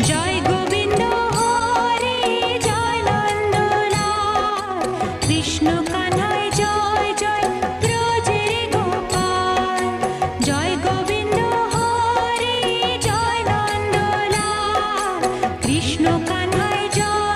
জয় গোবিন্দ হরে জয় নন্দলাল কৃষ্ণ কানায় জয় জয় ব্রজে গোপাল জয় গোবিন্দ হরে জয় নন্দলাল কৃষ্ণ কানায় জয়